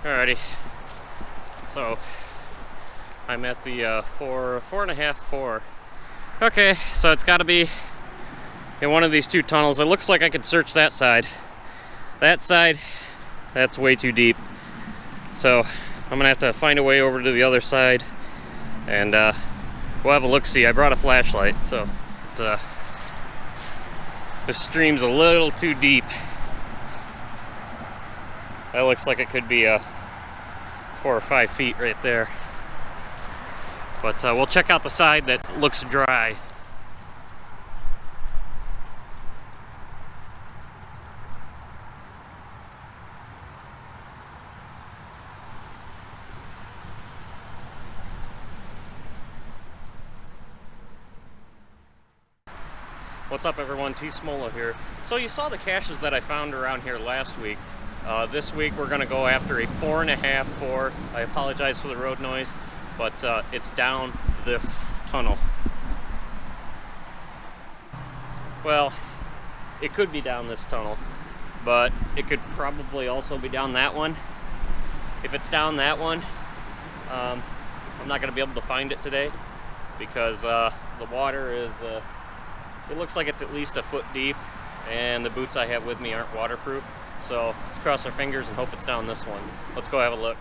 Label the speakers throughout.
Speaker 1: Alrighty, so I'm at the 4.5. Okay, so it's got to be in one of these two tunnels. It looks like I could search that side. That side, that's way too deep. So I'm gonna have to find a way over to the other side, and we'll have a look-see. I brought a flashlight, so this stream's a little too deep. That looks like it could be 4 or 5 feet right there. But we'll check out the side that looks dry. What's up everyone, T Smola here. So you saw the caches that I found around here last week. This week we're gonna go after a 4.5. I apologize for the road noise, but it's down this tunnel. Well, it could be down this tunnel, but it could probably also be down that one. If it's down that one, I'm not gonna be able to find it today because the water is it looks like it's at least a foot deep, and the boots I have with me aren't waterproof. So let's cross our fingers and hope it's down this one. Let's go have a look.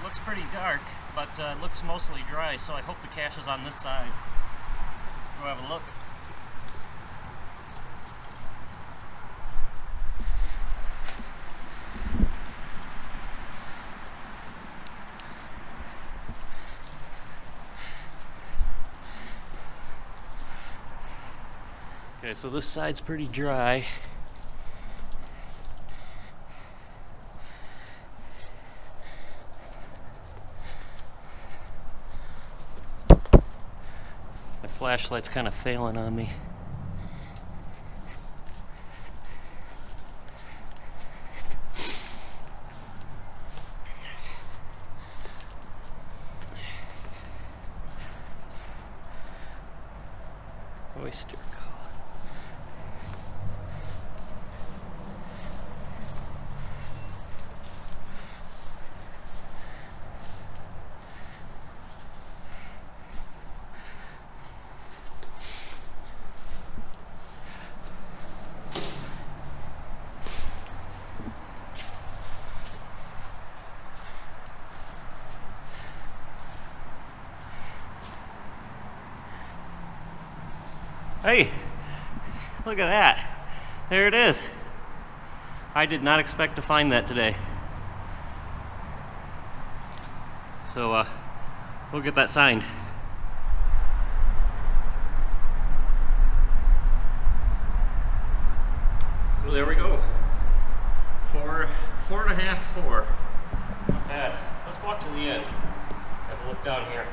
Speaker 1: Looks pretty dark, but it looks mostly dry, so I hope the cache is on this side. Go have a look. Okay, so this side's pretty dry. My flashlight's kind of failing on me. Oyster call. Hey, look at that. There it is. I did not expect to find that today. So we'll get that signed. So there we go. 4.5. Not bad. Let's walk to the end. Have a look down here.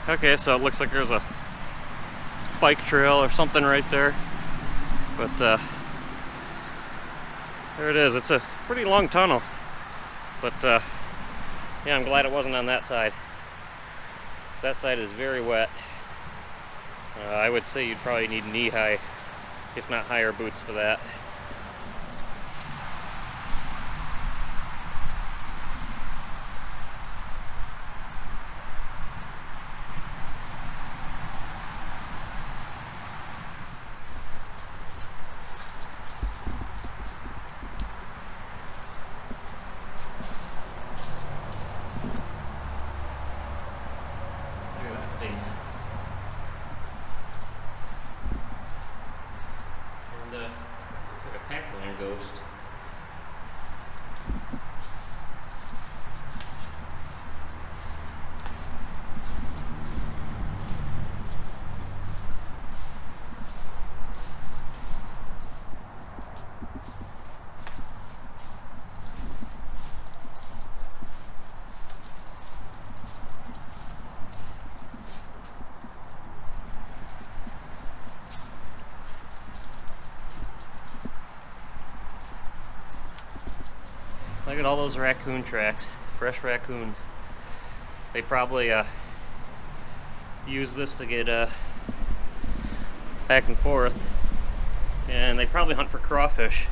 Speaker 1: Okay, so it looks like there's a bike trail or something right there, but there it is. It's a pretty long tunnel, but yeah, I'm glad it wasn't on that side. That side is very wet. I would say you'd probably need knee-high, if not higher boots for that. And looks like a Pac-Man ghost. Look at all those raccoon tracks. Fresh raccoon. They probably use this to get back and forth. And they probably hunt for crawfish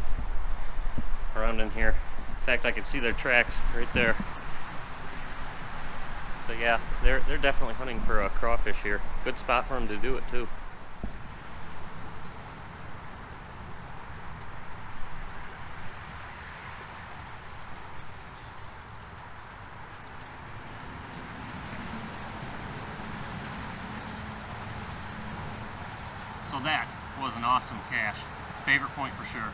Speaker 1: around in here. In fact, I can see their tracks right there. So yeah, they're definitely hunting for crawfish here. Good spot for them to do it too. So that was an awesome cache. Favorite point for sure.